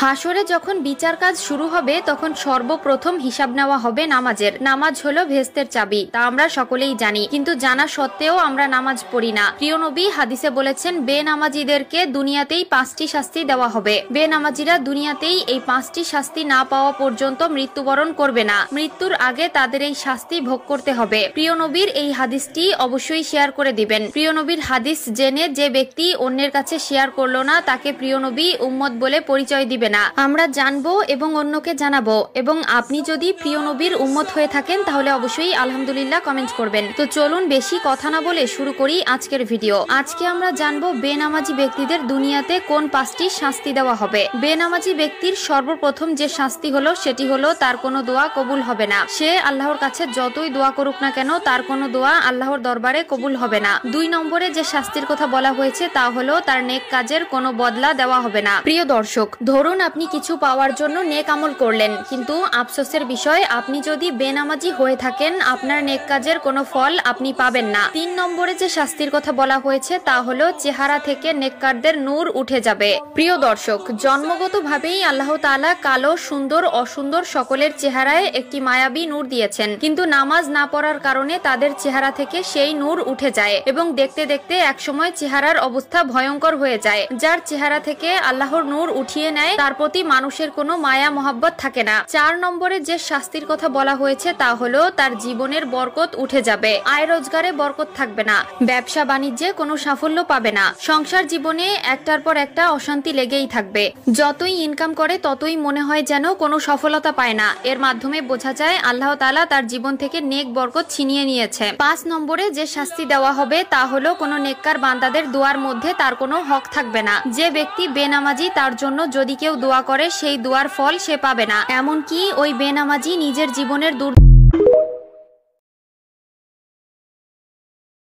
হাসরে যখন বিচার কাজ শুরু হবে তখন সর্বপ্রথম হিসাব নেওয়া হবে নামাজের। নামাজ হলো ভেস্তের চাবি, তা আমরা সকলেই জানি, কিন্তু জানা সত্ত্বেও আমরা নামাজ পড়ি না। প্রিয় নবী হাদিসে বলেছেন, বেনামাজিদেরকে দুনিয়াতেই 5টি শাস্তি দেওয়া হবে। বেনামাজিরা দুনিয়াতেই এই 5টি শাস্তি না পাওয়া পর্যন্ত মৃত্যুবরণ করবে না। মৃত্যুর আগে তাদের এই শাস্তি ভোগ করতে হবে। প্রিয় নবীর এই হাদিসটি অবশ্যই শেয়ার করে দিবেন। প্রিয় নবীর হাদিস জেনে যে ব্যক্তি অন্যের কাছে শেয়ার করলো না তাকে প্রিয় নবী উম্মত বলে পরিচয় দিবে না। আমরা জানবো এবং অন্যকে জানাবো। এবং আপনি যদি প্রিয় নবীর উম্মত হয়ে থাকেন তাহলে অবশ্যই আলহামদুলিল্লাহ কমেন্ট করবেন। তো চলুন বেশি কথা না বলে শুরু করি আজকের ভিডিও। আজকে আমরা জানবো বেনামাজি ব্যক্তিদের দুনিয়াতে কোন 5টি শাস্তি দেওয়া হবে। বেনামাজি ব্যক্তির সর্বপ্রথম যে শাস্তি হলো সেটি হলো তার কোনো দোয়া কবুল হবে না। সে আল্লাহর কাছে যতই দোয়া করুক না কেন তার কোনো দোয়া আল্লাহর দরবারে কবুল হবে না। 2 নম্বরে যে শাস্তির কথা বলা হয়েছে তা হলো তার নেক কাজের কোনো বদলা দেওয়া হবে না। প্রিয় দর্শক, ধরুন আপনি কিছু পাওয়ার জন্য নেক আমল করলেন, কিন্তু আফসোসের বিষয় আপনি যদি বেনামাজি হয়ে থাকেন আপনার নেক কাজের কোনো ফল আপনি পাবেন না। 3 নম্বরে যে শাস্তির কথা বলা হয়েছে তা হলো চেহারা থেকে নেককারদের নূর উঠে যাবে। প্রিয় দর্শক, জন্মগতভাবেই আল্লাহ তাআলা কালো, সুন্দর, অসুন্দর সকলের চেহারায় একটি মায়াবী নূর দিয়েছেন, কিন্তু নামাজ না পড়ার কারণে তাদের চেহারা থেকে সেই নূর উঠে যায় এবং দেখতে দেখতে একসময় চেহারার অবস্থা ভয়ঙ্কর হয়ে যায়। যার চেহারা থেকে আল্লাহর নূর উঠিয়ে নেয় তার প্রতি মানুষের কোনো মায়া মহব্বত থাকে না। 4 নম্বরে যে শাস্তির কথা বলা হয়েছে তা হলো তার জীবনের বরকত উঠে যাবে। আয় রোজগারে বরকত থাকবে না, ব্যবসা বাণিজ্যে কোনো সাফল্য পাবে না, সংসার জীবনে একটার পর একটা অশান্তি লেগেই থাকবে। যতই ইনকাম করে ততই মনে হয় যেন কোনো সফলতা পায় না। এর মাধ্যমে বোঝা যায় আল্লাহ তাআলা তার জীবন থেকে নেক বরকত ছিনিয়ে নিয়েছে। 5 নম্বরে যে শাস্তি দেওয়া হবে তা হলো কোনো নেককার বান্দাদের দোয়ার মধ্যে তার কোনো হক থাকবে না। যে ব্যক্তি বেনামাজি তার জন্য যদি কেউ দোয়া করে সেই দোয়ার ফল সে পাবে না। এমনকি ওই বেনামাজি নিজের জীবনের